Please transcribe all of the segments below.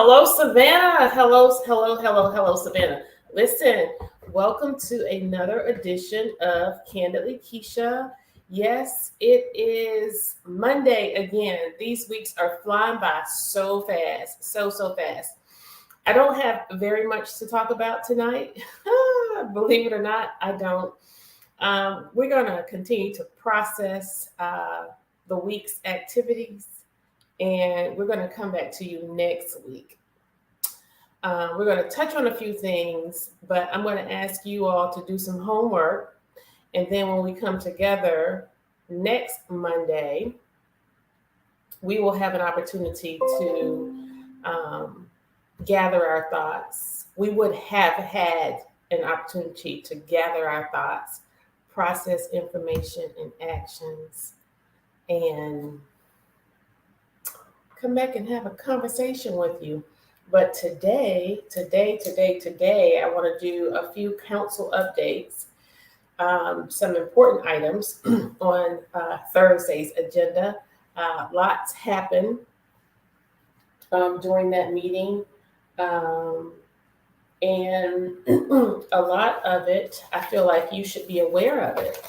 Hello, Savannah. Hello, Savannah. Listen, welcome to another edition of Kandily Kesha. Yes, it is Monday again. These weeks are flying by so fast, so fast. I don't have very much to talk about tonight. Believe it or not, I don't. We're going to continue to process the week's activities, and we're going to come back to you next week. We're going to touch on a few things, but I'm going to ask you all to do some homework. And then when we come together next Monday, we will have an opportunity to gather our thoughts. We would have had an opportunity to gather our thoughts, process information and actions, and come back and have a conversation with you. But today, I want to do a few council updates, some important items on Thursday's agenda. Lots happened during that meeting, and a lot of it, I feel like you should be aware of it.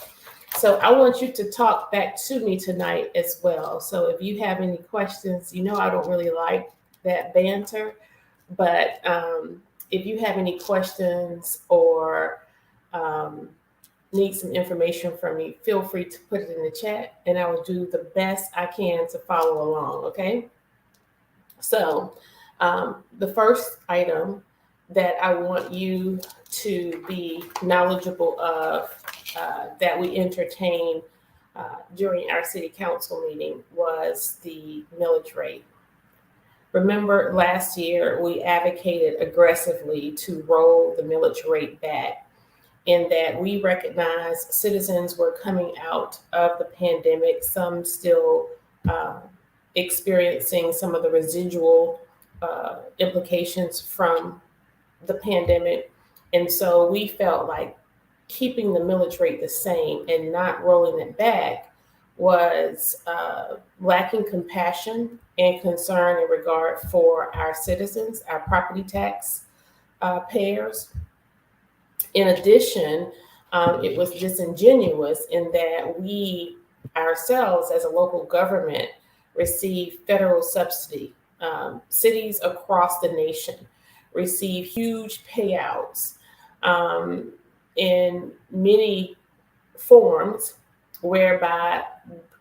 So I want you to talk back to me tonight as well. So if you have any questions, I don't really like that banter. But if you have any questions or need some information from me, feel free to put it in the chat and I will do the best I can to follow along, okay? So the first item that I want you to be knowledgeable of that we entertained during our city council meeting was the millage rate. Remember, last year we advocated aggressively to roll the millage rate back, in that we recognized citizens were coming out of the pandemic, some still experiencing some of the residual implications from the pandemic. And so we felt like keeping the millage rate the same and not rolling it back was lacking compassion and concern in regard for our citizens, our property tax payers. In addition, it was disingenuous in that we ourselves as a local government receive federal subsidy. Cities across the nation receive huge payouts in many forms, whereby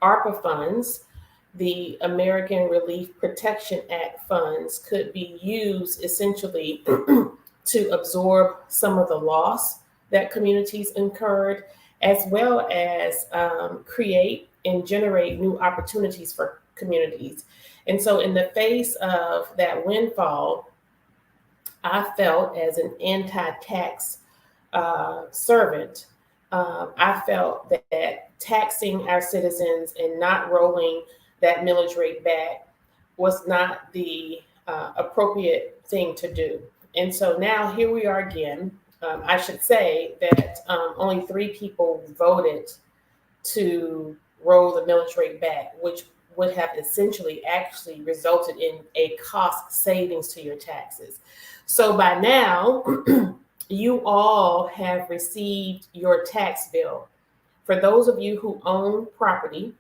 ARPA funds, the American Relief Protection Act funds, could be used essentially to absorb some of the loss that communities incurred, as well as create and generate new opportunities for communities. And so in the face of that windfall, I felt as an anti-tax servant, I felt that taxing our citizens and not rolling that millage rate back was not the appropriate thing to do. And so now here we are again. I should say that only 3 people voted to roll the millage rate back, which would have essentially actually resulted in a cost savings to your taxes. So by now, you all have received your tax bill. For those of you who own property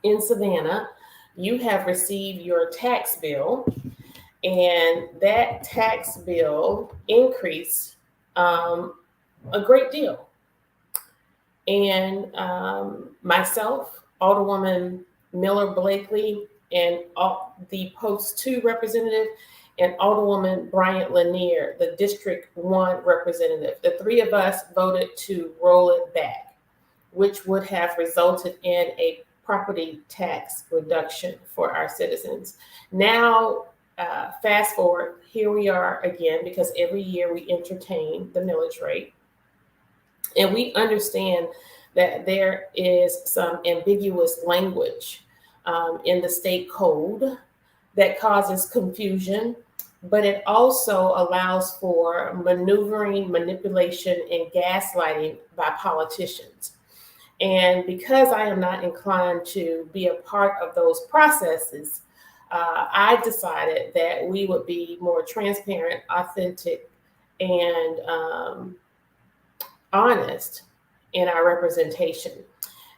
in Savannah, you have received your tax bill, and that tax bill increased a great deal. And myself, Alderwoman Miller Blakely, and the Post 2 representative, and Alderwoman Bryant Lanier, the District 1 representative, the 3 of us voted to roll it back, which would have resulted in a property tax reduction for our citizens. Now, fast forward, here we are again, because every year we entertain the millage rate. And we understand that there is some ambiguous language in the state code that causes confusion, but it also allows for maneuvering, manipulation, and gaslighting by politicians. And because I am not inclined to be a part of those processes, I decided that we would be more transparent, authentic, and honest in our representation.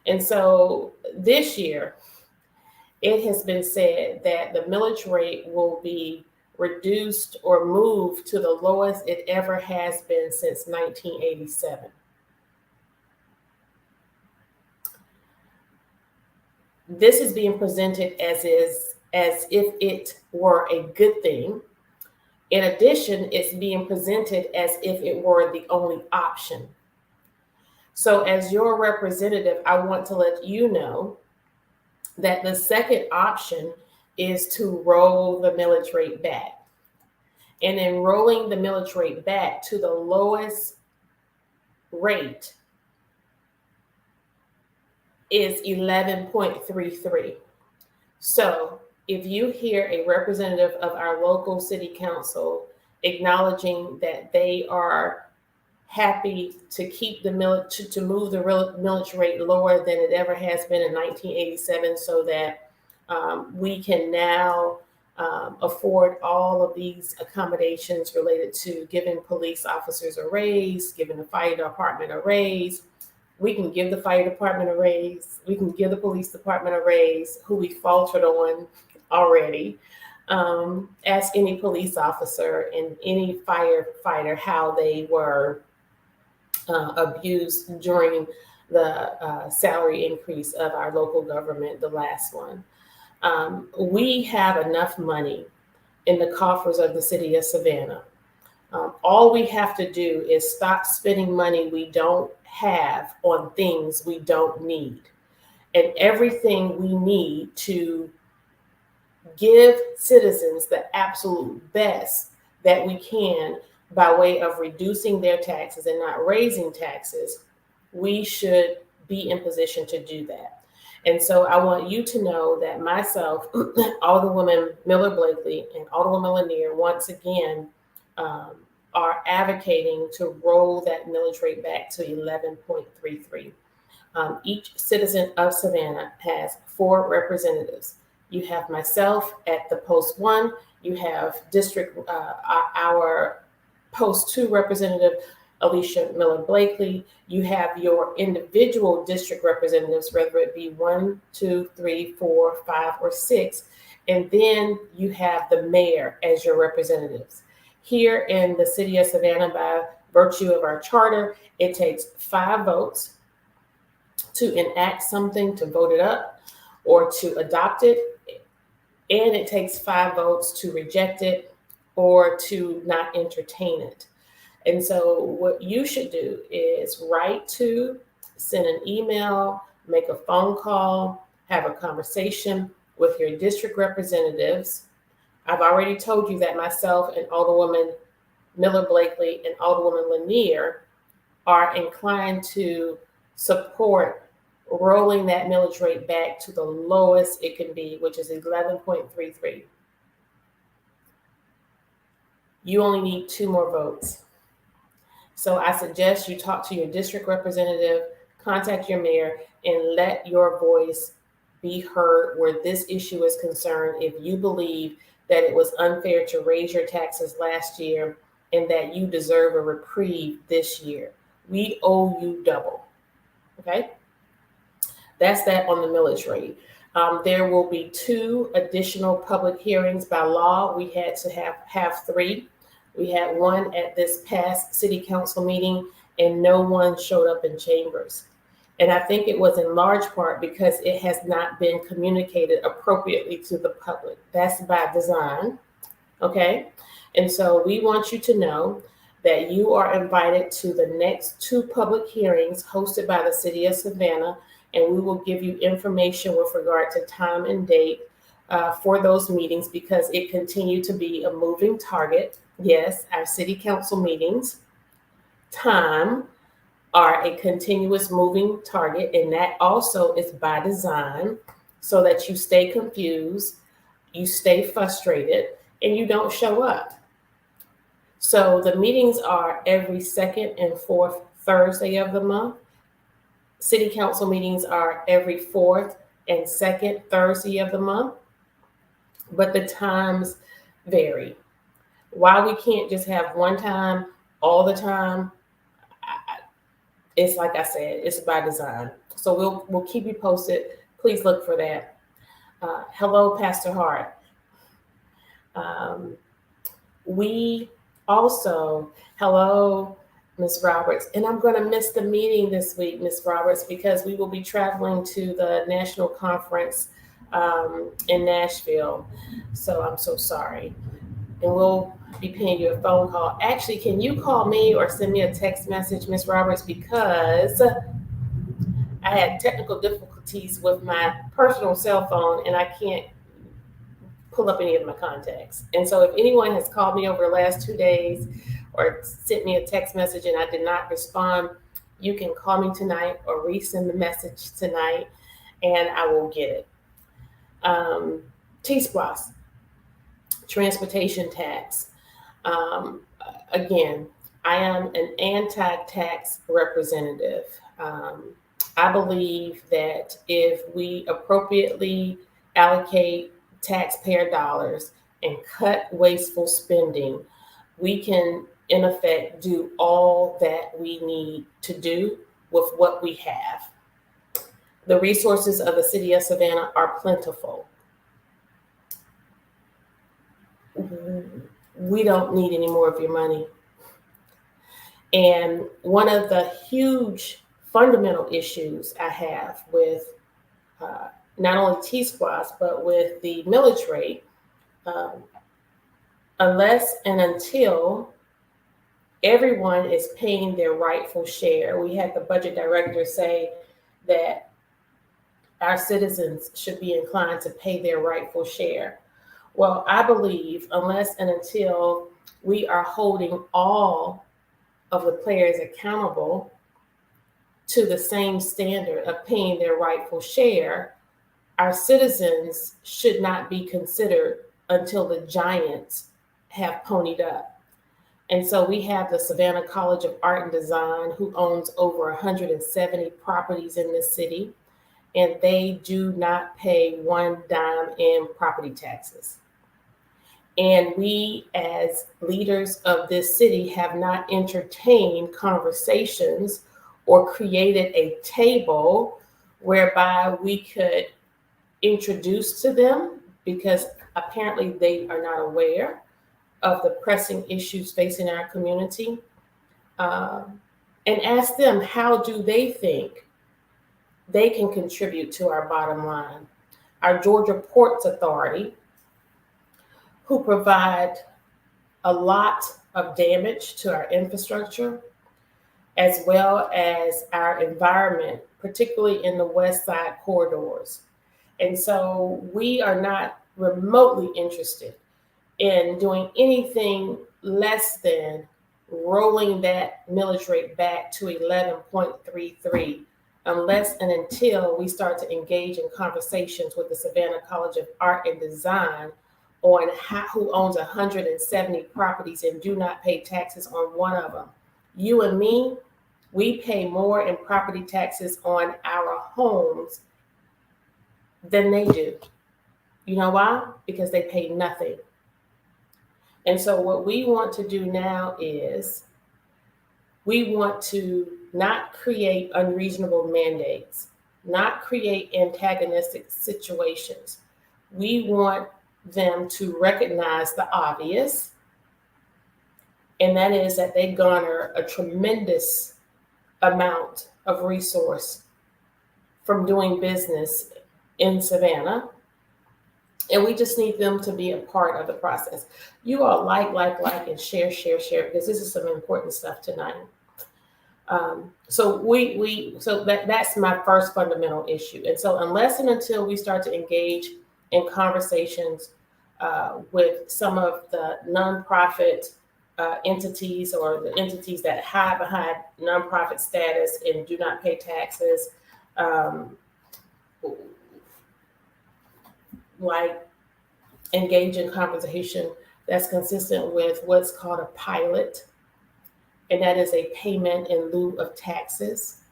And so this year, it has been said that the millage rate will be reduced or moved to the lowest it ever has been since 1987. This is being presented as if it were a good thing. In addition, it's being presented as if it were the only option. So, as your representative, I want to let you know that the second option is to roll the millage rate back. And in rolling the millage rate back to the lowest rate is 11.33. So if you hear a representative of our local city council acknowledging that they are happy to keep the millage, to move the millage rate lower than it ever has been in 1987, so that we can now afford all of these accommodations related to giving police officers a raise, giving the fire department a raise. We can give the fire department a raise. We can give the police department a raise, who we faltered on already. Ask any police officer and any firefighter how they were abused during the salary increase of our local government, the last one. We have enough money in the coffers of the city of Savannah. All we have to do is stop spending money we don't have on things we don't need. And everything we need to give citizens the absolute best that we can by way of reducing their taxes and not raising taxes, we should be in position to do that. And so I want you to know that myself, Alderwoman Miller Blakely, and Alderwoman Lanier, once again, are advocating to roll that millage rate back to 11.33. Each citizen of Savannah has 4 representatives. You have myself at the post 1. You have our post 2 representative, Alicia Miller Blakely. You have your individual district representatives, whether it be 1, 2, 3, 4, 5, or 6. And then you have the mayor as your representatives. Here in the city of Savannah, by virtue of our charter, it takes 5 votes to enact something, to vote it up, or to adopt it. And it takes 5 votes to reject it or to not entertain it. And so what you should do is write to, send an email, make a phone call, have a conversation with your district representatives. I've already told you that myself and Alderwoman Miller Blakely and Alderwoman Lanier are inclined to support rolling that millage rate back to the lowest it can be, which is 11.33. You only need 2 more votes. So I suggest you talk to your district representative, contact your mayor, and let your voice be heard where this issue is concerned. If you believe that it was unfair to raise your taxes last year and that you deserve a reprieve this year, we owe you double. Okay? That's that on the millage rate. There will be 2 additional public hearings. By law, we had to have 3. We had one at this past city council meeting, and no one showed up in chambers. And I think it was in large part because it has not been communicated appropriately to the public. That's by design, okay? And so we want you to know that you are invited to the next 2 public hearings hosted by the city of Savannah, and we will give you information with regard to time and date for those meetings, because it continued to be a moving target. Yes, our city council meetings time are a continuous moving target, and that also is by design, so that you stay confused, you stay frustrated, and you don't show up. So the meetings are every 2nd and 4th Thursday of the month. City council meetings are every 4th and 2nd Thursday of the month. but the times vary. Why we can't just have one time all the time, it's like I said, it's by design. So we'll keep you posted. Please look for that. Hello, Pastor Hart. Um, we also, hello, Miss Roberts, and I'm going to miss the meeting this week, Miss Roberts, because we will be traveling to the national conference in Nashville. So I'm so sorry. And we'll be paying you a phone call. Actually, can you call me or send me a text message, Miss Roberts, because I had technical difficulties with my personal cell phone and I can't pull up any of my contacts. And so if anyone has called me over the last 2 days or sent me a text message and I did not respond, you can call me tonight or resend the message tonight and I will get it. T-SPLOS, transportation tax. Again, I am an anti-tax representative. I believe that if we appropriately allocate taxpayer dollars and cut wasteful spending, we can, in effect, do all that we need to do with what we have. The resources of the city of Savannah are plentiful. We don't need any more of your money. And one of the huge fundamental issues I have with not only T-SPLOS, but with the millage rate, unless and until everyone is paying their rightful share. We had the budget director say that our citizens should be inclined to pay their rightful share. Well, I believe unless and until we are holding all of the players accountable to the same standard of paying their rightful share, our citizens should not be considered until the giants have ponied up. And so we have the Savannah College of Art and Design, who owns over 170 properties in the city, and they do not pay one dime in property taxes. And we, as leaders of this city, have not entertained conversations or created a table whereby we could introduce to them, because apparently they are not aware of the pressing issues facing our community, and ask them how do they think they can contribute to our bottom line. Our Georgia Ports Authority, who provide a lot of damage to our infrastructure, as well as our environment, particularly in the West Side corridors. And so we are not remotely interested in doing anything less than rolling that millage rate back to 11.33, unless and until we start to engage in conversations with the Savannah College of Art and Design on who owns 170 properties and do not pay taxes on one of them. You and me, we pay more in property taxes on our homes than they do. You know why? Because they pay nothing. And so what we want to do now is we want to not create unreasonable mandates, not create antagonistic situations. We want them to recognize the obvious, and that is that they garner a tremendous amount of resource from doing business in Savannah. And we just need them to be a part of the process. You all like, and share, because this is some important stuff tonight. So that's my first fundamental issue. And so unless and until we start to engage in conversations with some of the nonprofit entities, or the entities that hide behind nonprofit status and do not pay taxes, like engage in conversation that's consistent with what's called a pilot, and that is a payment in lieu of taxes.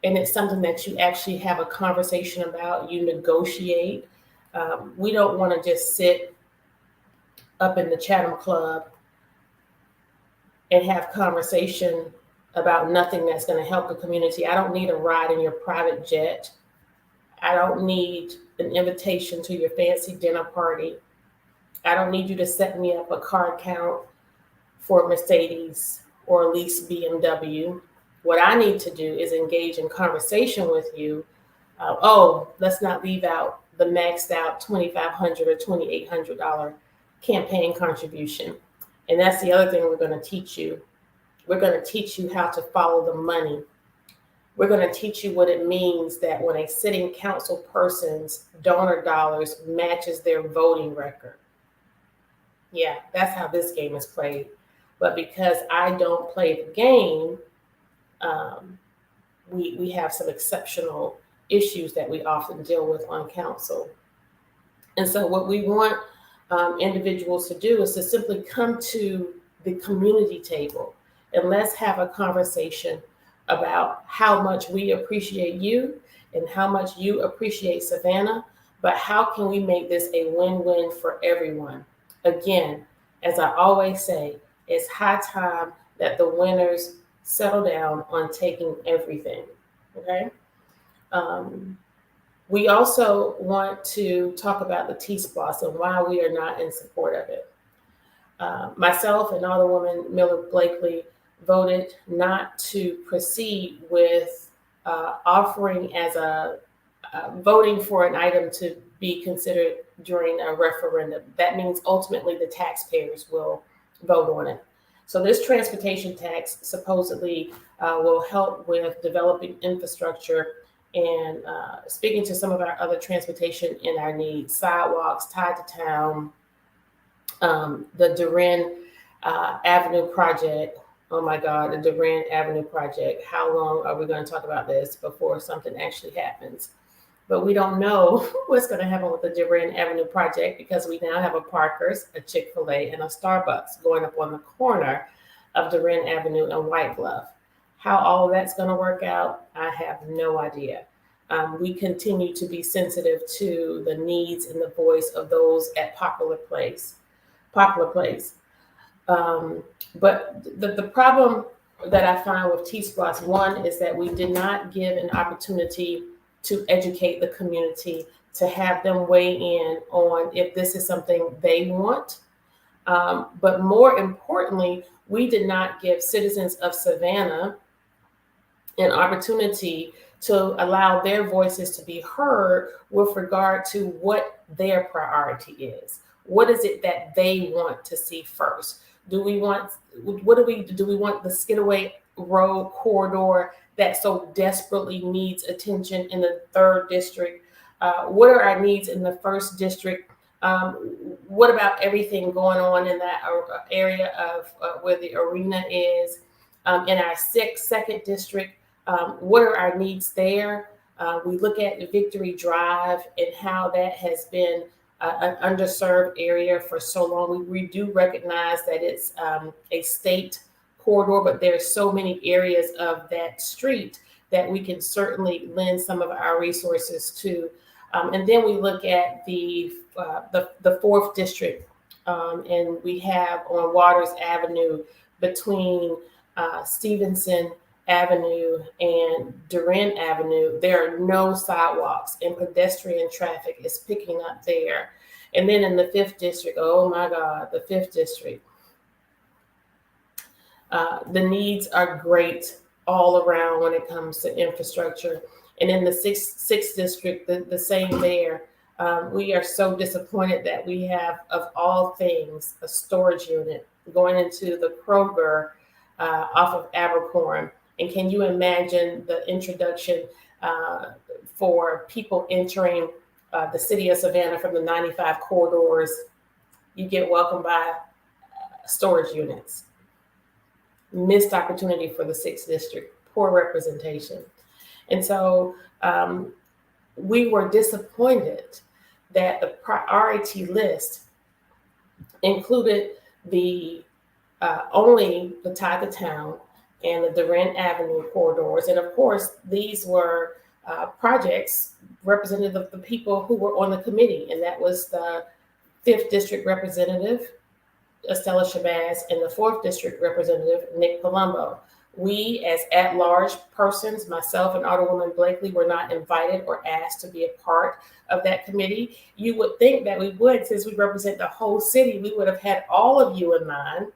And it's something that you actually have a conversation about, you negotiate, We don't want to just sit up in the Chatham Club and have conversation about nothing that's going to help the community. I don't need a ride in your private jet. I don't need an invitation to your fancy dinner party. I don't need you to set me up a car account for Mercedes or a leased BMW. What I need to do is engage in conversation with you. Let's not leave out the maxed out $2,500 or $2,800 campaign contribution. And that's the other thing we're going to teach you. We're going to teach you how to follow the money. We're going to teach you what it means that when a sitting council person's donor dollars matches their voting record. Yeah, that's how this game is played. But because I don't play the game, we have some exceptional issues that we often deal with on council. And so what we want individuals to do is to simply come to the community table and let's have a conversation about how much we appreciate you and how much you appreciate Savannah, but how can we make this a win-win for everyone? Again, as I always say, it's high time that the winners settle down on taking everything, okay? We also want to talk about the T-SPLOS and why we are not in support of it. Myself and Alderwoman Miller Blakely voted not to proceed with offering as voting for an item to be considered during a referendum. That means ultimately the taxpayers will vote on it. So this transportation tax supposedly will help with developing infrastructure and speaking to some of our other transportation in our needs, sidewalks tied to town, the Duran Avenue project. Oh my God, the Duran Avenue project. How long are we going to talk about this before something actually happens? But we don't know what's going to happen with the Duran Avenue project because we now have a Parker's, a Chick-fil-A, and a Starbucks going up on the corner of Duran Avenue and White Bluff. How all of that's going to work out, I have no idea. We continue to be sensitive to the needs and the voice of those at Poplar Place. But the problem that I find with T-SPLOS, one is that we did not give an opportunity to educate the community, to have them weigh in on if this is something they want. But more importantly, we did not give citizens of Savannah an opportunity to allow their voices to be heard with regard to what their priority is. What is it that they want to see first? Do we want the Skidaway Road corridor that so desperately needs attention in the 3rd district? What are our needs in the 1st district? What about everything going on in that area of where the arena is? In our 2nd district, what are our needs there? We look at Victory Drive and how that has been an underserved area for so long. We do recognize that it's a state corridor, but there's so many areas of that street that we can certainly lend some of our resources to. And then we look at the 4th district, and we have on Waters Avenue between Stevenson Avenue and Duran Avenue, there are no sidewalks and pedestrian traffic is picking up there. And then in the 5th district, oh my God, the 5th district, the needs are great all around when it comes to infrastructure. And in the 6th district, the same there. We are so disappointed that we have, of all things, a storage unit going into the Kroger off of Abercorn. And can you imagine the introduction for people entering the city of Savannah from the 95 corridors? You get welcomed by storage units. Missed opportunity for the 6th district, poor representation. And so we were disappointed that the priority list included the only the tie to town and the Duran Avenue corridors. And of course, these were projects representative of the people who were on the committee, and that was the 5th District Representative, Estella Shabazz, and the 4th District Representative, Nick Palumbo. We, as at-large persons, myself and Alderwoman Blakely, were not invited or asked to be a part of that committee. You would think that we would, since we represent the whole city, we would have had all of you in mind.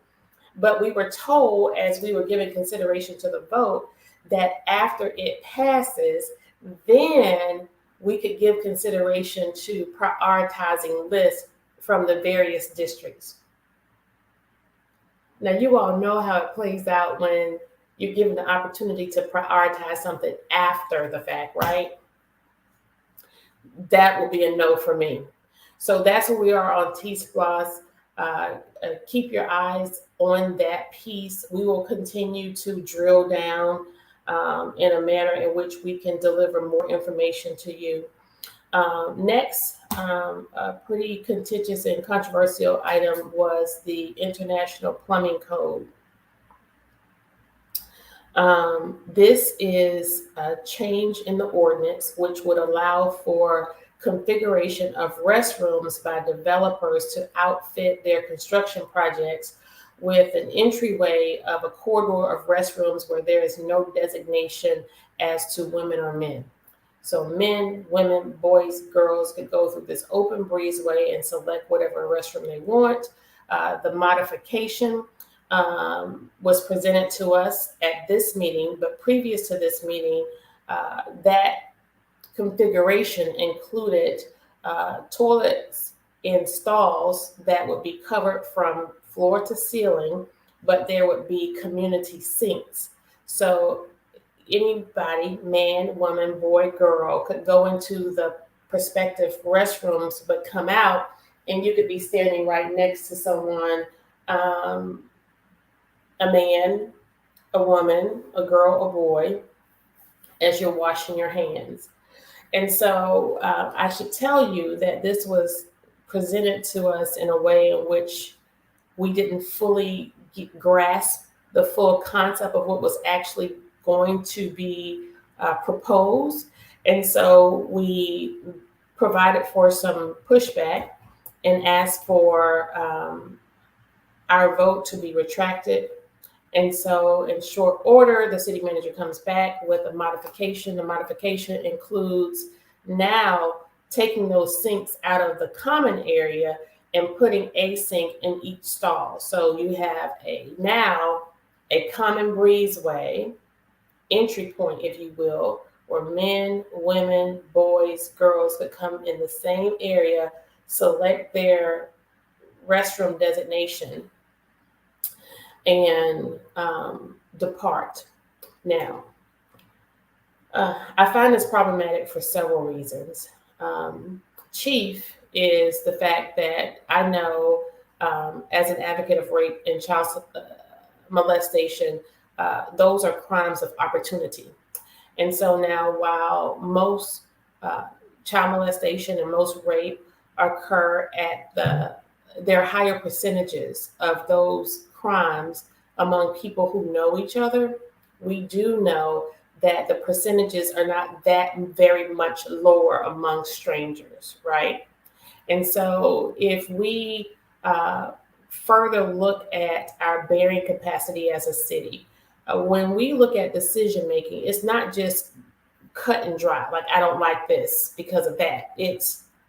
But we were told, as we were giving consideration to the vote, that after it passes, then we could give consideration to prioritizing lists from the various districts. Now, you all know how it plays out when you're given the opportunity to prioritize something after the fact, right? That will be a no for me. So that's where we are on T-SPLOS. Keep your eyes on that piece. We will continue to drill down in a manner in which we can deliver more information to you. Next, a pretty contentious and controversial item was the International Plumbing Code. This is a change in the ordinance which would allow for configuration of restrooms by developers to outfit their construction projects with an entryway of a corridor of restrooms where there is no designation as to women or men. So men, women, boys, girls could go through this open breezeway and select whatever restroom they want. The modification was presented to us at this meeting, but previous to this meeting, that configuration included toilets in stalls that would be covered from floor to ceiling, but there would be community sinks. So anybody, man, woman, boy, girl, could go into the prospective restrooms, but come out and you could be standing right next to someone, a man, a woman, a girl, a boy, as you're washing your hands. And so I should tell you that this was presented to us in a way in which we didn't fully grasp the full concept of what was actually going to be proposed. And so we provided for some pushback and asked for our vote to be retracted. And so in short order, the city manager comes back with a modification. The modification includes now taking those sinks out of the common area and putting a sink in each stall. So you have now a common breezeway, entry point, if you will, where men, women, boys, girls could come in the same area, select their restroom designation, and depart. Now, I find this problematic for several reasons. Chief is the fact that I know, as an advocate of rape and child molestation, those are crimes of opportunity. And so now, while most child molestation and most rape occur at there are higher percentages of those crimes among people who know each other, we do know that the percentages are not that very much lower among strangers, right? And so if we further look at our bearing capacity as a city, when we look at decision making, it's not just cut and dry, like I don't like this because of that.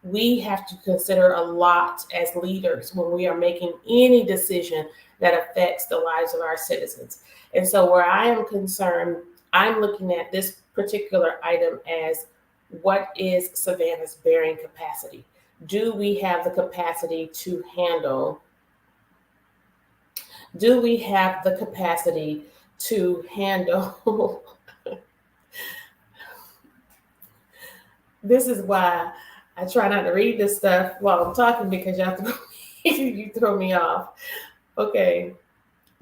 We have to consider a lot as leaders when we are making any decision that affects the lives of our citizens. And so where I am concerned, I'm looking at this particular item as what is Savannah's bearing capacity? Do we have the capacity to handle? Do we have the capacity to handle? This is why I try not to read this stuff while I'm talking, because you throw me off. Okay.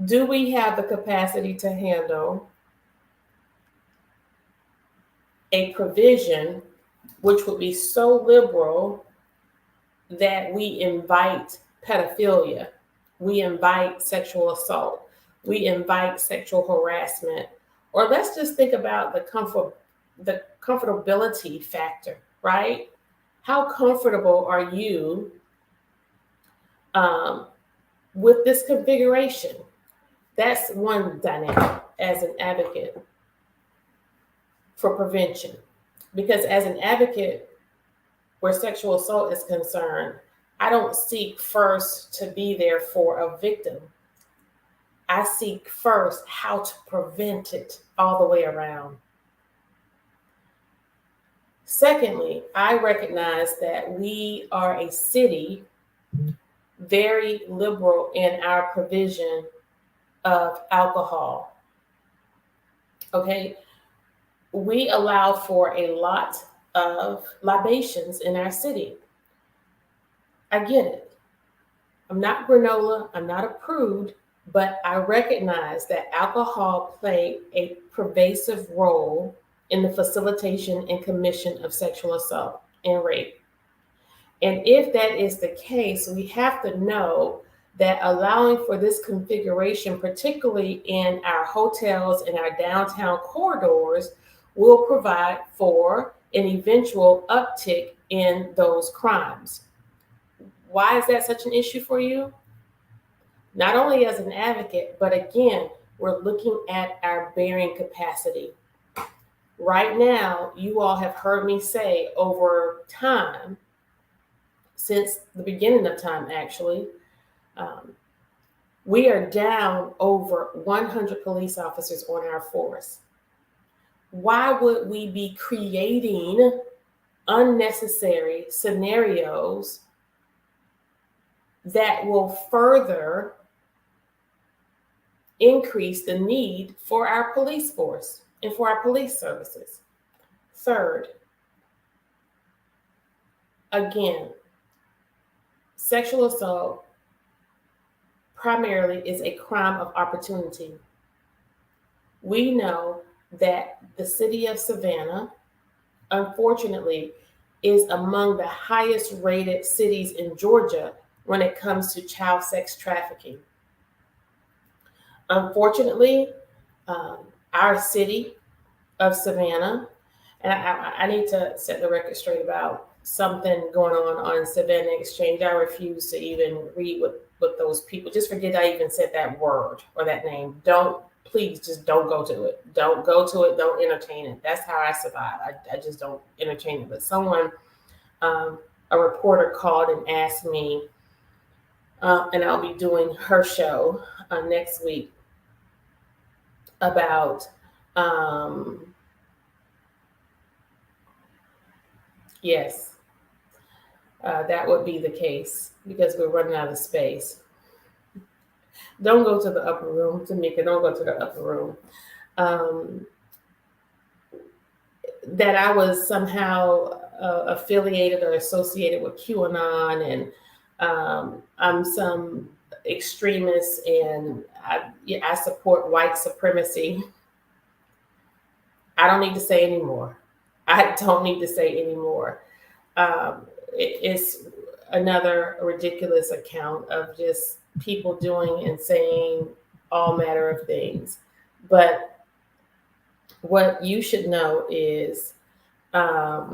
Do we have the capacity to handle a provision which would be so liberal that we invite pedophilia, we invite sexual assault, we invite sexual harassment, or let's just think about the the comfortability factor, right? How comfortable are you um, with this configuration? That's one dynamic as an advocate for prevention. Because as an advocate, where sexual assault is concerned, I don't seek first to be there for a victim. I seek first how to prevent it all the way around. Secondly, I recognize that we are a city very liberal in our provision of alcohol. Okay, we allow for a lot of libations in our city. I get it. I'm not granola, I'm not a prude, but I recognize that alcohol played a pervasive role in the facilitation and commission of sexual assault and rape. And if that is the case, we have to know that allowing for this configuration, particularly in our hotels and our downtown corridors, will provide for an eventual uptick in those crimes. Why is that such an issue for you? Not only as an advocate, but again, we're looking at our bearing capacity. Right now, you all have heard me say over time, since the beginning of time actually, we are down over 100 police officers on our force. Why would we be creating unnecessary scenarios that will further increase the need for our police force and for our police services? Third, again, sexual assault primarily is a crime of opportunity. We know that the city of Savannah, unfortunately, is among the highest rated cities in Georgia when it comes to child sex trafficking. Unfortunately, our city of Savannah, and I need to set the record straight about something going on Savannah Exchange. I refuse to even read what those people, just forget I even said that word or that name. Please just don't go to it. Don't go to it. Don't entertain it. That's how I survive. I just don't entertain it. But someone, a reporter called and asked me, and I'll be doing her show next week about, yes, that would be the case because we're running out of space. Don't go to the upper room, Tamika. Don't go to the upper room. That I was somehow affiliated or associated with QAnon, and I'm some extremist, and I support white supremacy. I don't need to say anymore. I don't need to say anymore. It's another ridiculous account of just people doing and saying all manner of things. But what you should know is I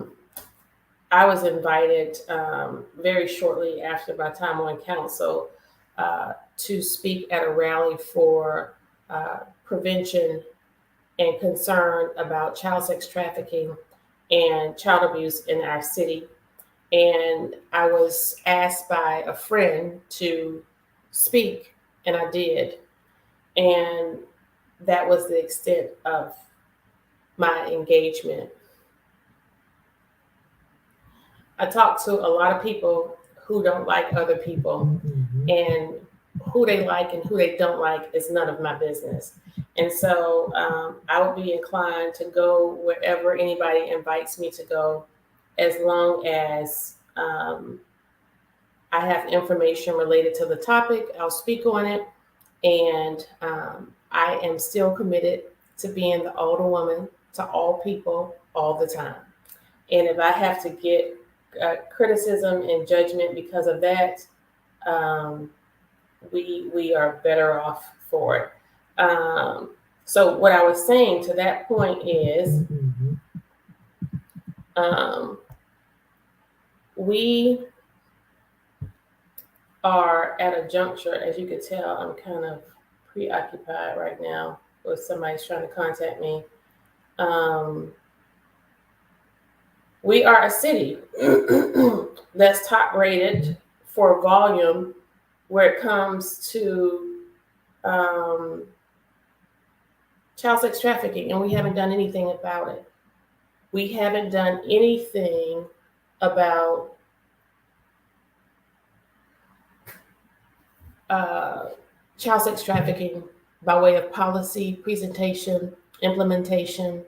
was invited very shortly after my time on council to speak at a rally for prevention and concern about child sex trafficking and child abuse in our city. And I was asked by a friend to speak, and I did. And that was the extent of my engagement. I talk to a lot of people who don't like other people, and who they like and who they don't like is none of my business. And so I would be inclined to go wherever anybody invites me to go, as long as I have information related to the topic. I'll speak on it. And I am still committed to being the older woman to all people all the time. And if I have to get criticism and judgment because of that, we are better off for it. So what I was saying to that point is Um, we are at a juncture, as you can tell, I'm kind of preoccupied right now with somebody's trying to contact me. Um, we are a city that's top rated for volume where it comes to um, child sex trafficking, and we haven't done anything about it. We haven't done anything about uh, child sex trafficking by way of policy, presentation, implementation,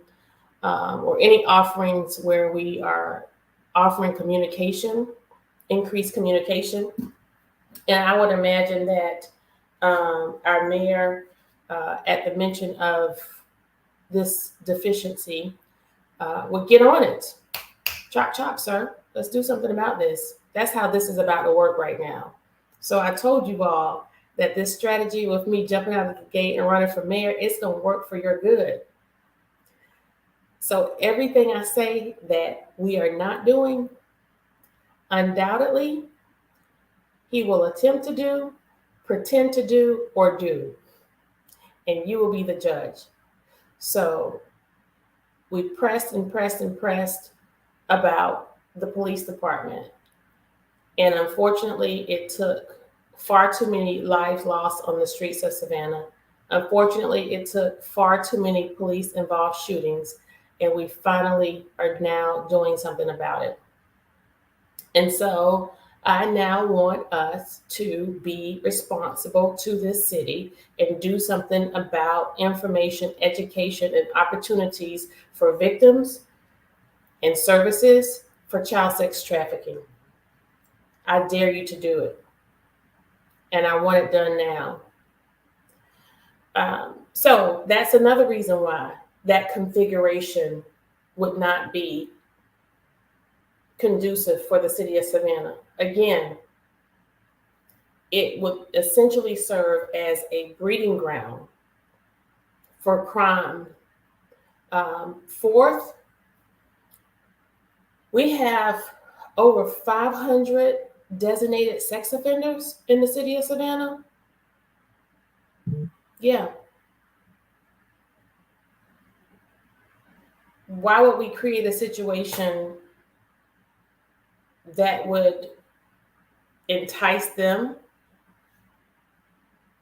or any offerings where we are offering communication, increased communication. And I would imagine that our mayor, at the mention of this deficiency, would get on it. Chop, chop, sir. Let's do something about this. That's how this is about to work right now. So I told you all that this strategy with me jumping out of the gate and running for mayor, it's going to work for your good. So everything I say that we are not doing, undoubtedly, he will attempt to do, pretend to do, or do. And you will be the judge. So we pressed and pressed and pressed about the police department. And unfortunately, it took far too many lives lost on the streets of Savannah. Unfortunately, it took far too many police involved shootings. And we finally are now doing something about it. And so I now want us to be responsible to this city and do something about information, education, and opportunities for victims and services for child sex trafficking. I dare you to do it. And I want it done now. So that's another reason why that configuration would not be conducive for the city of Savannah. Again, it would essentially serve as a breeding ground for crime. Fourth, we have over 500 designated sex offenders in the city of Savannah. Yeah. Why would we create a situation that would entice them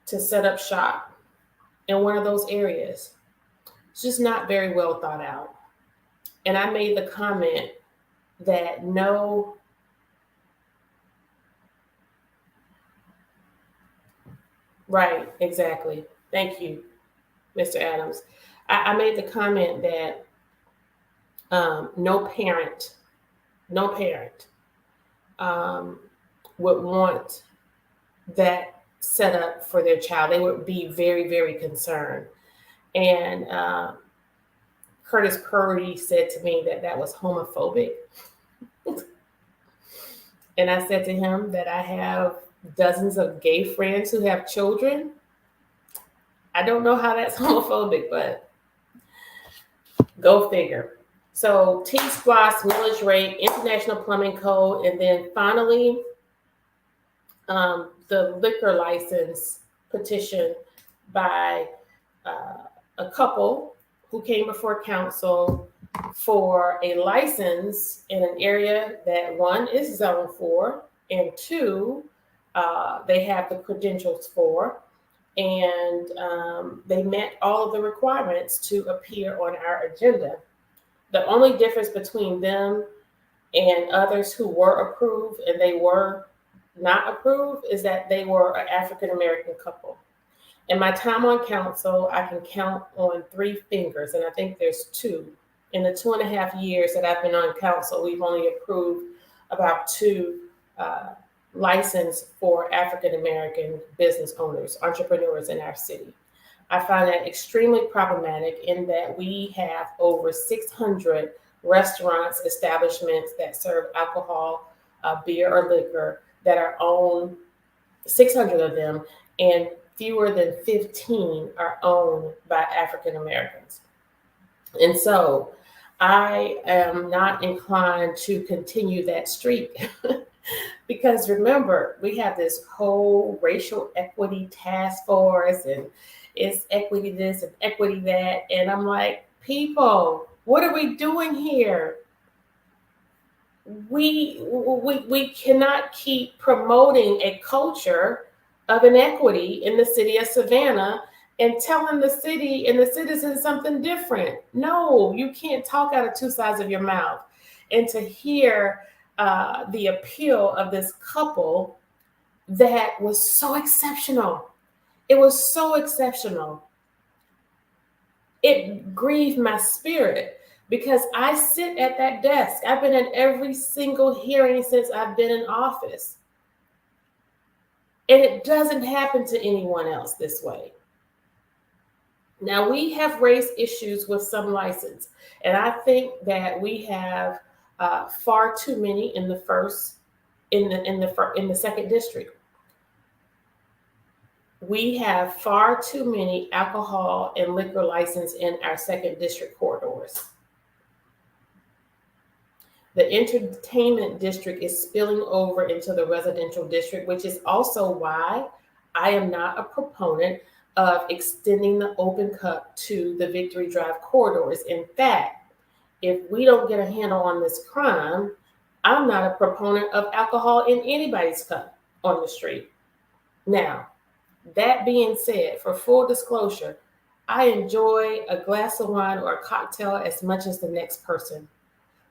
to set up shop in one of those areas? It's just not very well thought out. And I made the comment that no, right, exactly. Thank you, Mr. Adams. I made the comment that no parent would want that set up for their child. They would be very, very concerned. And Curtis Purdy said to me that that was homophobic. And I said to him that I have dozens of gay friends who have children. I don't know how that's homophobic, but go figure. So T-SPLOST, millage rate, International Plumbing Code, and then finally the liquor license petition by a couple who came before council for a license in an area that one is zoned for, and two, they have the credentials for, and they met all of the requirements to appear on our agenda. The only difference between them and others who were approved and they were not approved is that they were an African-American couple. In my time on council, I can count on 3 fingers, and I think there's 2. In the 2.5 years that I've been on council, we've only approved about 2 licenses for African-American business owners, entrepreneurs in our city. I find that extremely problematic in that we have over 600 restaurants, establishments that serve alcohol, beer or liquor that are owned, 600 of them, and fewer than 15 are owned by African Americans. And so I am not inclined to continue that streak. Because remember, we have this whole racial equity task force, and it's equity this and equity that. And I'm like, people, what are we doing here? We cannot keep promoting a culture of inequity in the city of Savannah and telling the city and the citizens something different. No, you can't talk out of two sides of your mouth. And to hear the appeal of this couple that was so exceptional, it was so exceptional. It grieved my spirit because I sit at that desk. I've been at every single hearing since I've been in office. And it doesn't happen to anyone else this way. Now, we have raised issues with some license, and I think that we have far too many in the second district. We have far too many alcohol and liquor license in our second district corridors. The entertainment district is spilling over into the residential district, which is also why I am not a proponent of extending the open cup to the Victory Drive corridors. In fact, if we don't get a handle on this crime, I'm not a proponent of alcohol in anybody's cup on the street. Now, that being said, for full disclosure, I enjoy a glass of wine or a cocktail as much as the next person.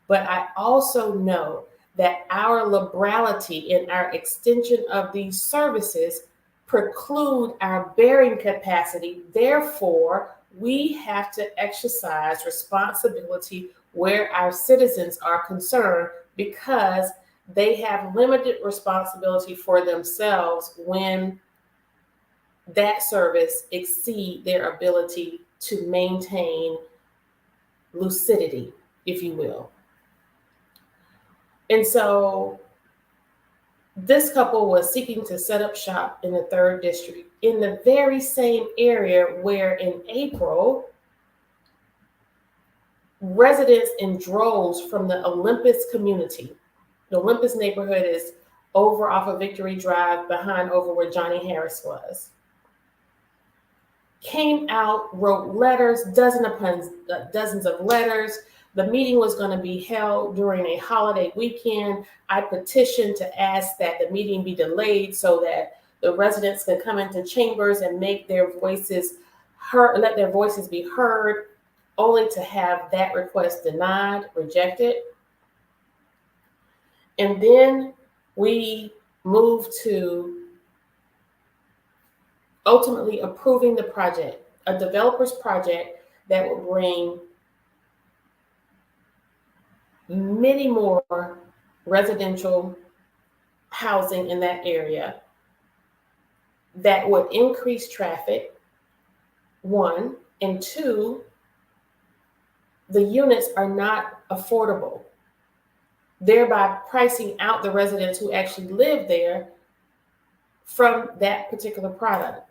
But I also know that our liberality in our extension of these services preclude our bearing capacity. Therefore, we have to exercise responsibility where our citizens are concerned because they have limited responsibility for themselves when that service exceed their ability to maintain lucidity, if you will. And so this couple was seeking to set up shop in the third district in the very same area where in April, residents in droves from the Olympus community, the Olympus neighborhood is over off of Victory Drive behind over where Johnny Harris was, came out, wrote letters, dozens of letters. The meeting was going to be held during a holiday weekend. I petitioned to ask that the meeting be delayed so that the residents can come into chambers and make their voices heard, let their voices be heard, only to have that request denied, rejected. And then we moved to ultimately approving the project, a developer's project that would bring many more residential housing in that area that would increase traffic, one, and two, the units are not affordable, thereby pricing out the residents who actually live there from that particular product.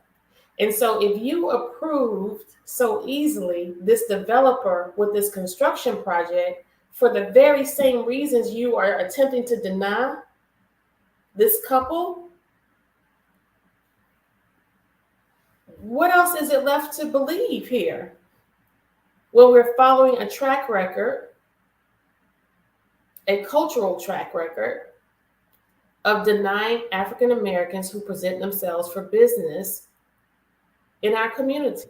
And so if you approved so easily this developer with this construction project for the very same reasons you are attempting to deny this couple, what else is it left to believe here? When we're following a track record, a cultural track record of denying African Americans who present themselves for business in our community.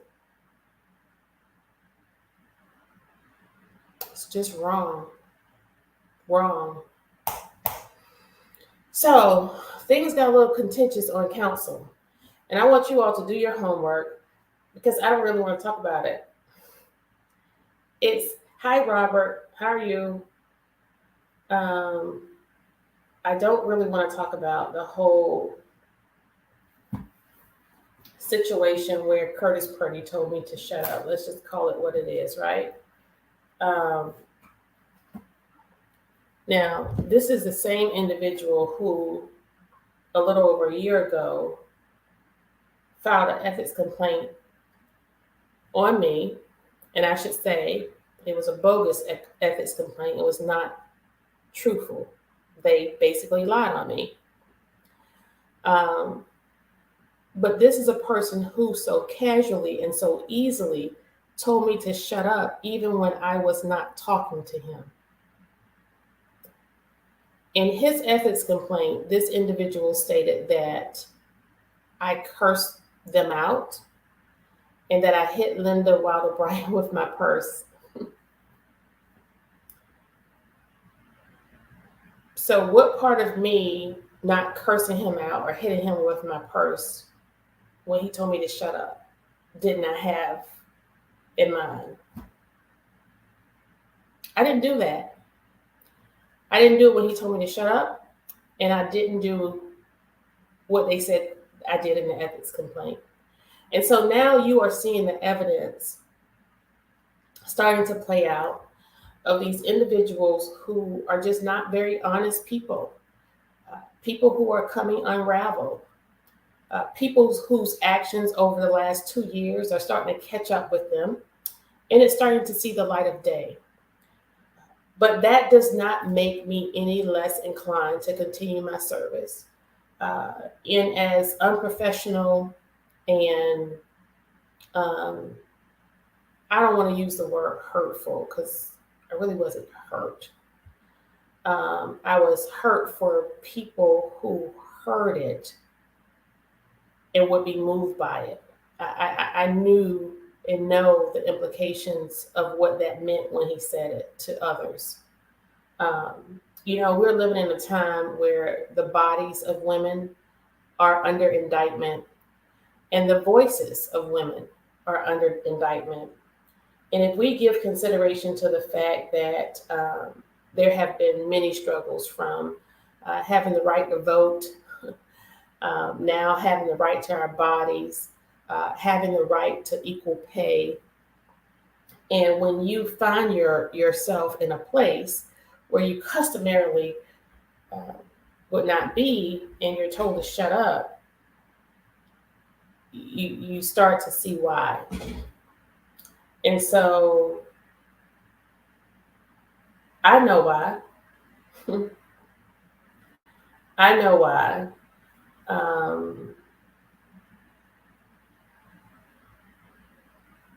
It's just wrong. Wrong. So things got a little contentious on council. And I want you all to do your homework because I don't really want to talk about it. It's, hi, Robert, how are you? I don't really want to talk about the whole situation where Curtis Purdy told me to shut up. Let's just call it what it is, right? Now, this is the same individual who, a little over a year ago, filed an ethics complaint on me, and I should say It was a bogus ethics complaint. It was not truthful. They basically lied on me. Um, but this is a person who so casually and so easily told me to shut up, even when I was not talking to him. In his ethics complaint, this individual stated that I cursed them out and that I hit Linda Wilder Bryan with my purse. So, what part of me not cursing him out or hitting him with my purse when he told me to shut up didn't I have in mind? I didn't do that. I didn't do it when he told me to shut up, and I didn't do what they said I did in the ethics complaint. And so now you are seeing the evidence starting to play out of these individuals who are just not very honest people, people who are coming unraveled, people whose actions over the last 2 years are starting to catch up with them, and it's starting to see the light of day. But that does not make me any less inclined to continue my service in as unprofessional and I don't want to use the word hurtful because I really wasn't hurt. I was hurt for people who heard it and would be moved by it. I knew and know the implications of what that meant when he said it to others. We're living in a time where the bodies of women are under indictment and the voices of women are under indictment. And if we give consideration to the fact that there have been many struggles from having the right to vote, now having the right to our bodies, having the right to equal pay. And when you find yourself in a place where you customarily would not be and you're told to shut up, you start to see why. And so I know why. I know why.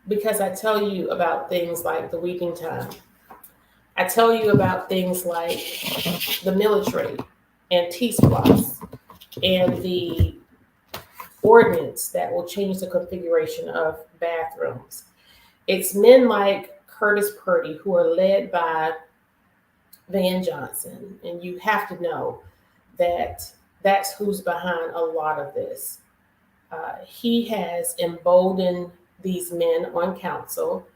Because I tell you about things like the weeping time. I tell you about things like the millage rate and T-SPLOS and the ordinance that will change the configuration of bathrooms. It's men like Curtis Purdy who are led by Van Johnson, and you have to know that that's who's behind a lot of this. He has emboldened these men on council,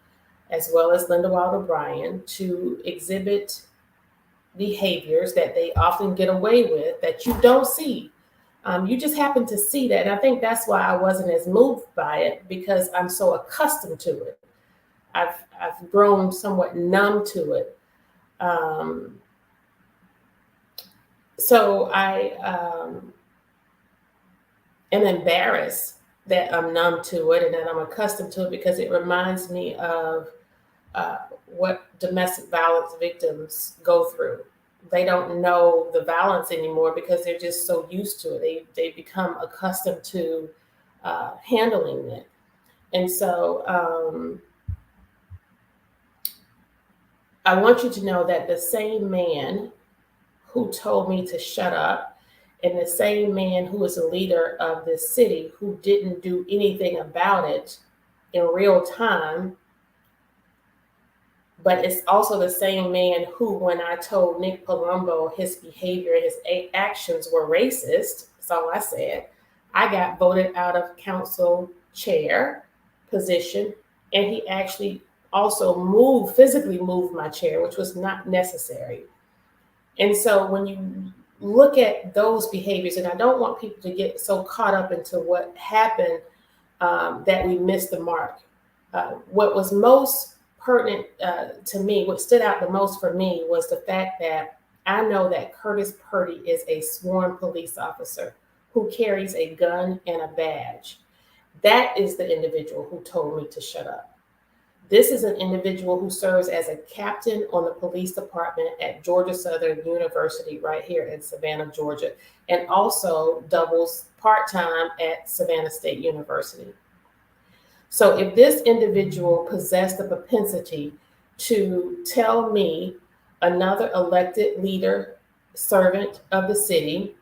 as well as Linda Wilder Bryan, to exhibit behaviors that they often get away with that you don't see. You just happen to see that. And I think that's why I wasn't as moved by it, because I'm so accustomed to it. I've grown somewhat numb to it. So I am embarrassed that I'm numb to it and that I'm accustomed to it, because it reminds me of what domestic violence victims go through. They don't know the violence anymore because they're just so used to it. They become accustomed to handling it. And so I want you to know that the same man who told me to shut up, and the same man who is a leader of this city who didn't do anything about it in real time, but it's also the same man who, when I told Nick Palumbo his behavior, his actions were racist, that's all I said, I got voted out of council chair position, and he actually also physically moved my chair, which was not necessary. And so when you look at those behaviors, and I don't want people to get so caught up into what happened that we missed the mark. What was most pertinent to me, what stood out the most for me, was the fact that I know that Curtis Purdy is a sworn police officer who carries a gun and a badge. That is the individual who told me to shut up. This is an individual who serves as a captain on the police department at Georgia Southern University right here in Savannah, Georgia, and also doubles part-time at Savannah State University. So if this individual possessed the propensity to tell me, another elected leader, servant of the city,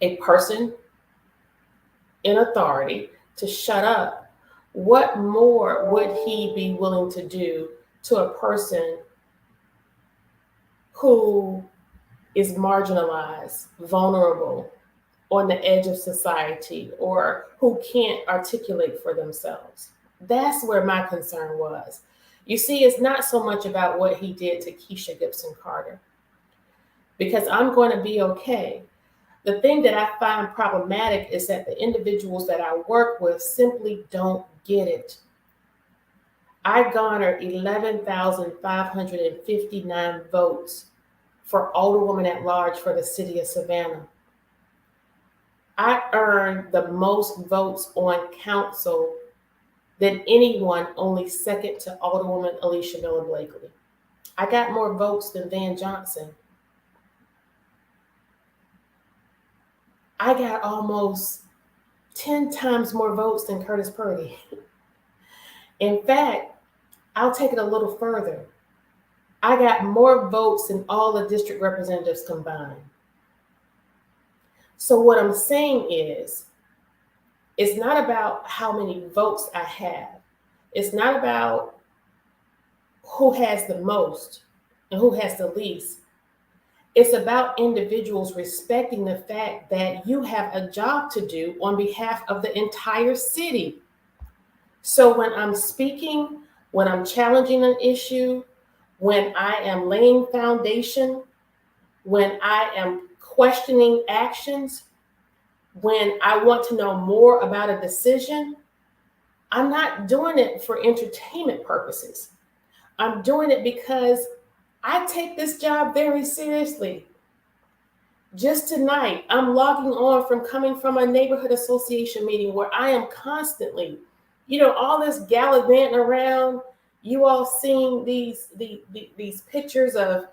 a person in authority, to shut up, what more would he be willing to do to a person who is marginalized, vulnerable, on the edge of society, or who can't articulate for themselves? That's where my concern was. You see, it's not so much about what he did to Kesha Gibson Carter, because I'm going to be okay. The thing that I find problematic is that the individuals that I work with simply don't get it. I garnered 11,559 votes for Alderwoman at Large for the city of Savannah. I earned the most votes on council than anyone, only second to Alderwoman Alicia Miller Blakely. I got more votes than Van Johnson. I got almost 10 times more votes than Curtis Purdy. In fact, I'll take it a little further. I got more votes than all the district representatives combined. So what I'm saying is, it's not about how many votes I have. It's not about who has the most and who has the least. It's about individuals respecting the fact that you have a job to do on behalf of the entire city. So when I'm speaking, when I'm challenging an issue, when I am laying foundation, when I am questioning actions, when I want to know more about a decision, I'm not doing it for entertainment purposes. I'm doing it because I take this job very seriously. Just tonight, I'm logging on from coming from a neighborhood association meeting where I am constantly, all this gallivanting around. You all seeing these pictures of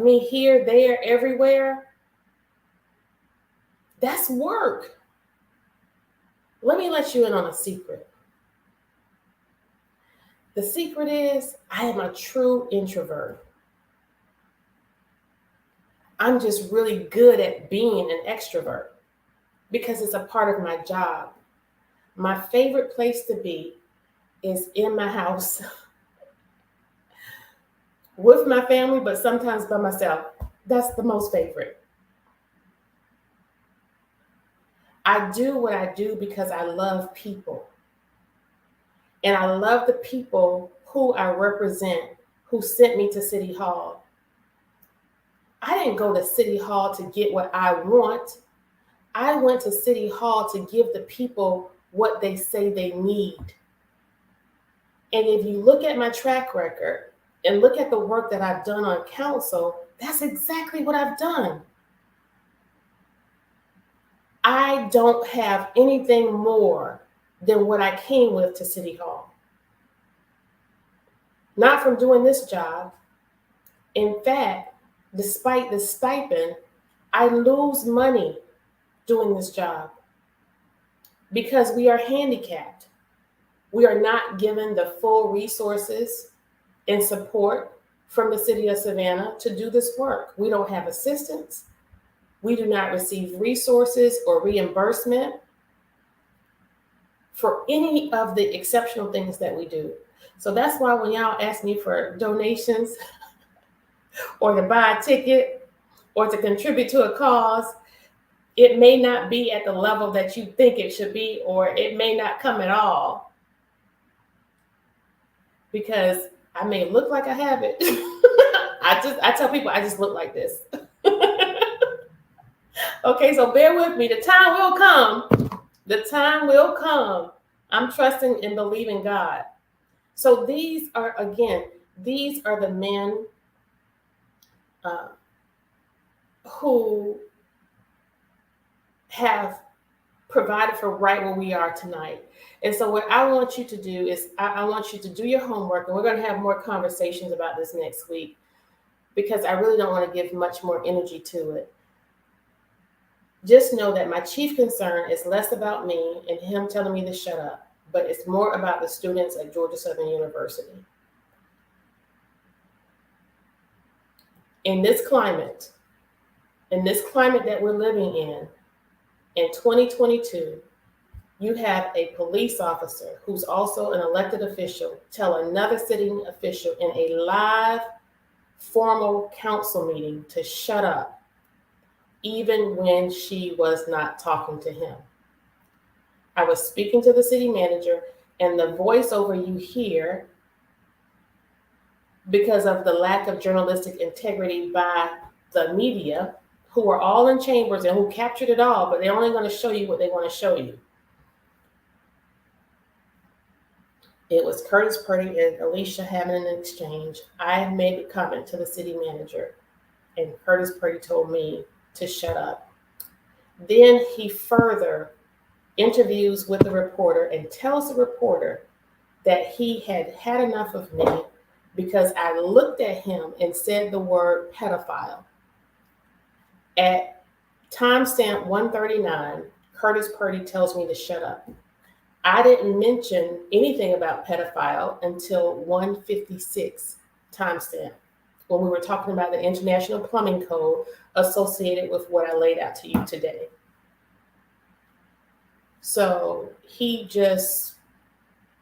me here, there, everywhere. That's work. Let me let you in on a secret. The secret is I am a true introvert. I'm just really good at being an extrovert because it's a part of my job. My favorite place to be is in my house with my family, but sometimes by myself. That's the most favorite. I do what I do because I love people. And I love the people who I represent, who sent me to City Hall. I didn't go to City Hall to get what I want. I went to City Hall to give the people what they say they need. And if you look at my track record and look at the work that I've done on council, that's exactly what I've done. I don't have anything more than what I came with to City Hall. Not from doing this job. In fact, despite the stipend, I lose money doing this job because we are handicapped. We are not given the full resources and support from the city of Savannah to do this work. We don't have assistance. We do not receive resources or reimbursement for any of the exceptional things that we do. So that's why when y'all ask me for donations or to buy a ticket or to contribute to a cause, it may not be at the level that you think it should be, or it may not come at all. Because I may look like I have it. I tell people I just look like this. Okay, so bear with me. The time will come. The time will come. I'm trusting and believing God. So these are the men who have provided for right where we are tonight. And so, what I want you to do is, I want you to do your homework, and we're going to have more conversations about this next week because I really don't want to give much more energy to it. Just know that my chief concern is less about me and him telling me to shut up, but it's more about the students at Georgia Southern University. In this climate that we're living in 2022, you have a police officer who's also an elected official tell another sitting official in a live formal council meeting to shut up, even when she was not talking to him. I was speaking to the city manager, and the voiceover you hear, because of the lack of journalistic integrity by the media, who are all in chambers and who captured it all, but they're only going to show you what they want to show you. It was Curtis Purdy and Alicia having an exchange. I made a comment to the city manager, and Curtis Purdy told me to shut up. Then he further interviews with the reporter and tells the reporter that he had had enough of me because I looked at him and said the word pedophile. At timestamp 139, Curtis Purdy tells me to shut up. I didn't mention anything about pedophile until 156 timestamp, when we were talking about the International Plumbing Code associated with what I laid out to you today. So he just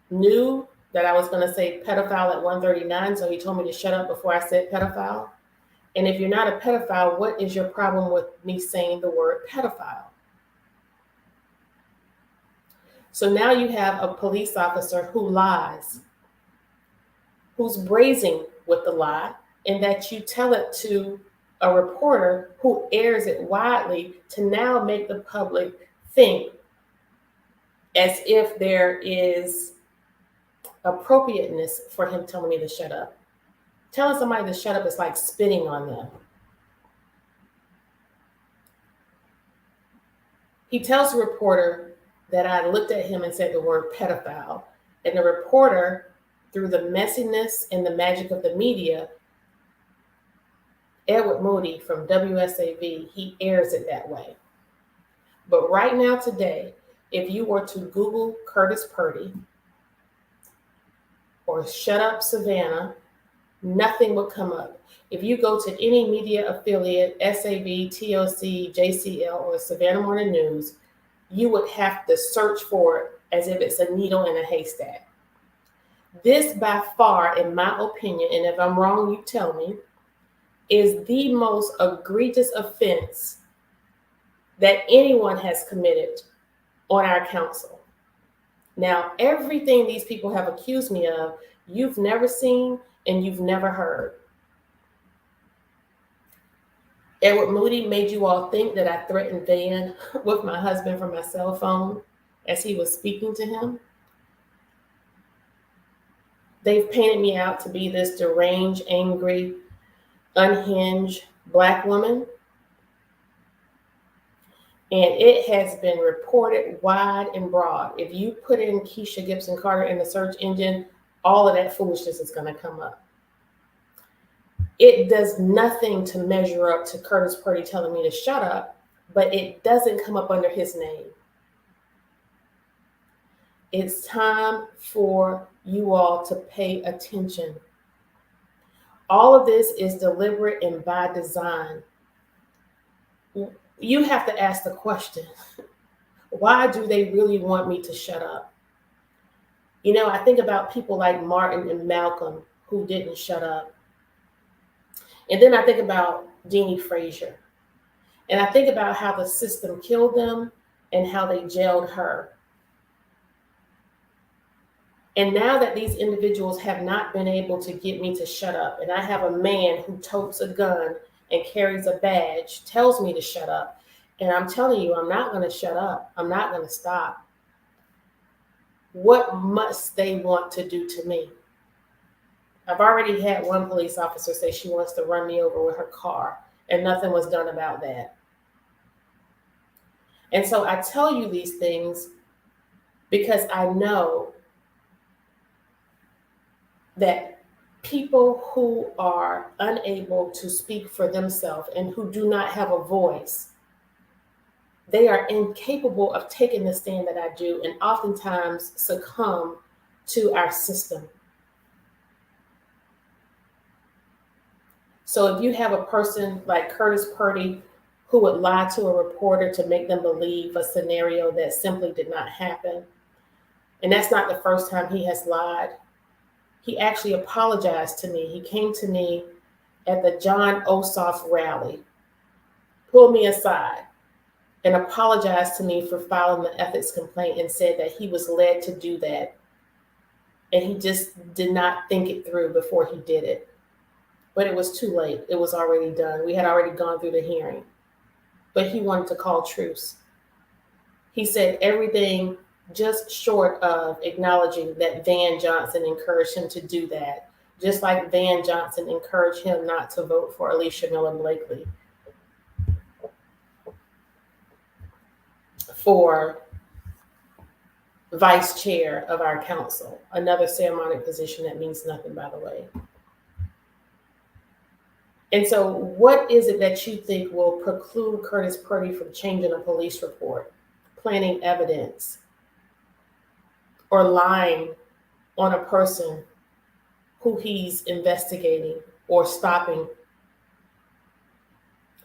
knew that I was going to say pedophile at 139, so he told me to shut up before I said pedophile. And if you're not a pedophile, what is your problem with me saying the word pedophile? So now you have a police officer who lies, who's brazen with the lie, and that you tell it to a reporter who airs it widely to now make the public think as if there is appropriateness for him telling me to shut up. Telling somebody to shut up is like spitting on them. He tells the reporter that I looked at him and said the word pedophile. And the reporter, through the messiness and the magic of the media, Edward Moody from WSAV, he airs it that way. But right now today, if you were to Google Curtis Purdy or shut up Savannah, nothing would come up. If you go to any media affiliate, SAV, TLC, JCL, or Savannah Morning News, you would have to search for it as if it's a needle in a haystack. This, by far, in my opinion, and if I'm wrong, you tell me, is the most egregious offense that anyone has committed on our council. Now, everything these people have accused me of, you've never seen and you've never heard. Edward Moody made you all think that I threatened Van with my husband from my cell phone as he was speaking to him. They've painted me out to be this deranged, angry, unhinged Black woman. And it has been reported wide and broad. If you put in Keisha Gibson Carter in the search engine, all of that foolishness is going to come up. It does nothing to measure up to Curtis Purdy telling me to shut up, but it doesn't come up under his name. It's time for you all to pay attention. All of this is deliberate and by design. You have to ask the question, why do they really want me to shut up? You know, I think about people like Martin and Malcolm who didn't shut up. And then I think about Deanie Frazier. And I think about how the system killed them and how they jailed her. And now that these individuals have not been able to get me to shut up, and I have a man who totes a gun and carries a badge, tells me to shut up, and I'm telling you, I'm not going to shut up. I'm not going to stop. What must they want to do to me? I've already had one police officer say she wants to run me over with her car, and nothing was done about that. And so I tell you these things because I know that people who are unable to speak for themselves and who do not have a voice, they are incapable of taking the stand that I do and oftentimes succumb to our system. So if you have a person like Curtis Purdy who would lie to a reporter to make them believe a scenario that simply did not happen, and that's not the first time he has lied. He actually apologized to me. He came to me at the John Ossoff rally, pulled me aside, and apologized to me for filing the ethics complaint and said that he was led to do that. And he just did not think it through before he did it. But it was too late. It was already done. We had already gone through the hearing. But he wanted to call truce. He said everything just short of acknowledging that Van Johnson encouraged him to do that, just like Van Johnson encouraged him not to vote for Alicia Miller Blakely for vice chair of our council, another ceremonial position that means nothing, by the way. And so what is it that you think will preclude Curtis Purdy from changing a police report, planting evidence, or lying on a person who he's investigating or stopping?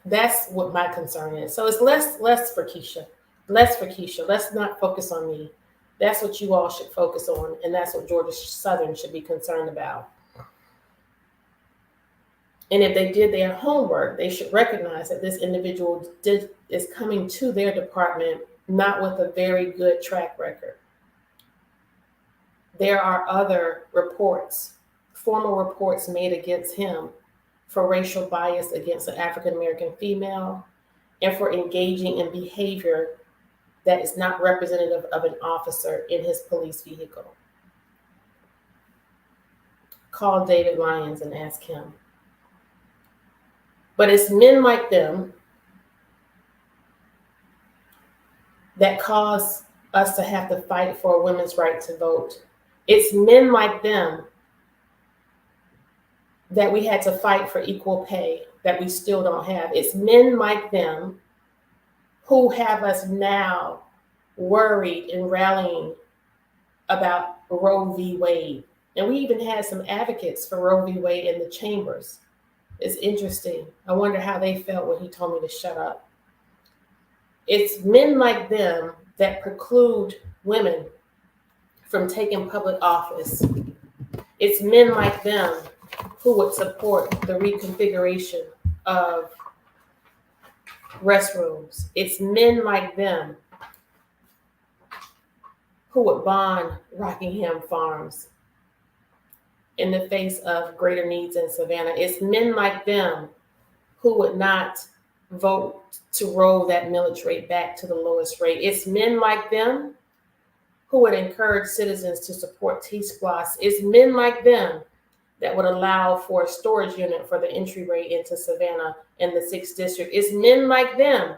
That's what my concern is. So it's less for Kesha. Less for Kesha. Let's not focus on me. That's what you all should focus on, and that's what Georgia Southern should be concerned about. And if they did their homework, they should recognize that this individual is coming to their department not with a very good track record. There are other reports, formal reports made against him for racial bias against an African-American female and for engaging in behavior that is not representative of an officer in his police vehicle. Call David Lyons and ask him. But it's men like them that cause us to have to fight for a women's right to vote. It's men like them that we had to fight for equal pay that we still don't have. It's men like them who have us now worried and rallying about Roe v. Wade. And we even had some advocates for Roe v. Wade in the chambers. It's interesting. I wonder how they felt when he told me to shut up. It's men like them that preclude women from taking public office. It's men like them who would support the reconfiguration of restrooms. It's men like them who would bond Rockingham Farms in the face of greater needs in Savannah. It's men like them who would not vote to roll that millage rate back to the lowest rate. It's men like them who would encourage citizens to support T-SPLOS. It's men like them that would allow for a storage unit for the entryway into Savannah in the 6th district. It's men like them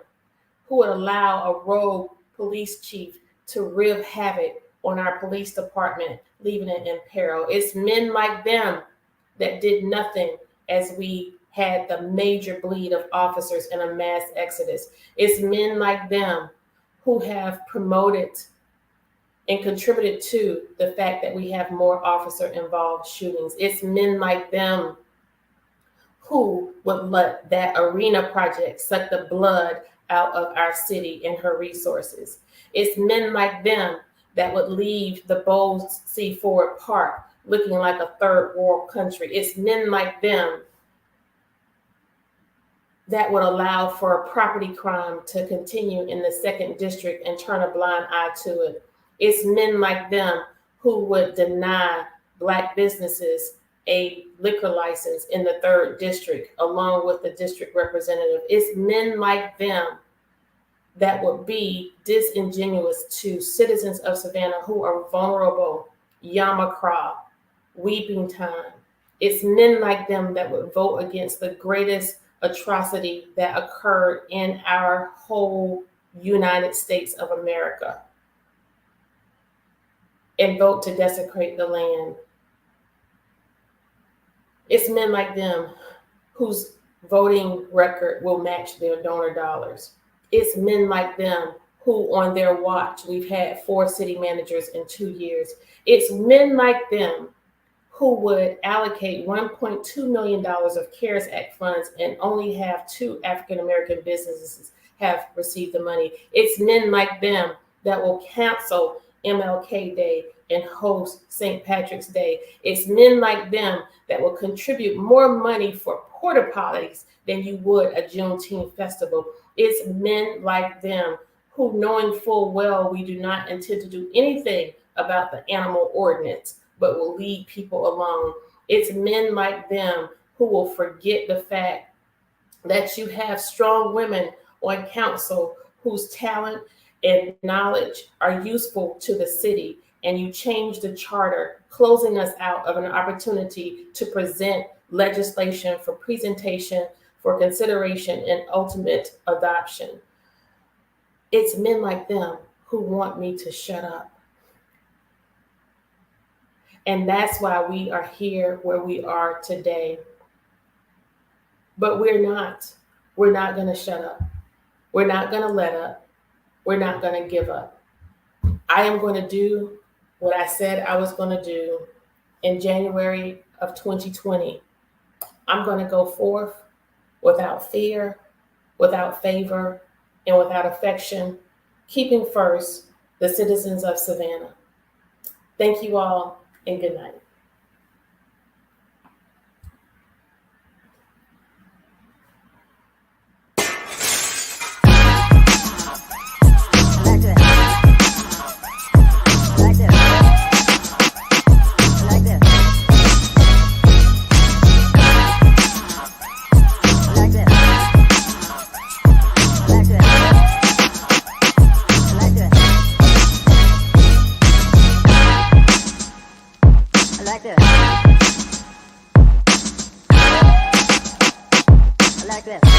who would allow a rogue police chief to wreak havoc on our police department, leaving it in peril. It's men like them that did nothing as we had the major bleed of officers and a mass exodus. It's men like them who have promoted and contributed to the fact that we have more officer-involved shootings. It's men like them who would let that arena project suck the blood out of our city and her resources. It's men like them that would leave the Bowles C. Ford Park looking like a third world country. It's men like them that would allow for property crime to continue in the 2nd district and turn a blind eye to it. It's men like them who would deny Black businesses a liquor license in the 3rd district, along with the district representative. It's men like them that would be disingenuous to citizens of Savannah who are vulnerable, Yamakra, weeping time. It's men like them that would vote against the greatest atrocity that occurred in our whole United States of America and vote to desecrate the land. It's men like them whose voting record will match their donor dollars. It's men like them who on their watch, we've had 4 city managers in 2 years. It's men like them who would allocate $1.2 million of CARES Act funds and only have 2 African-American businesses have received the money. It's men like them that will cancel MLK Day and host St. Patrick's Day. It's men like them that will contribute more money for porta potties than you would a Juneteenth festival. It's men like them who, knowing full well we do not intend to do anything about the animal ordinance, but will lead people along. It's men like them who will forget the fact that you have strong women on council whose talent and knowledge are useful to the city, and you change the charter, closing us out of an opportunity to present legislation for presentation, for consideration, and ultimate adoption. It's men like them who want me to shut up. And that's why we are here where we are today. But we're not. We're not going to shut up. We're not going to let up. We're not going to give up. I am going to do what I said I was going to do in January of 2020. I'm going to go forth without fear, without favor, and without affection, keeping first the citizens of Savannah. Thank you all, and good night. Like this.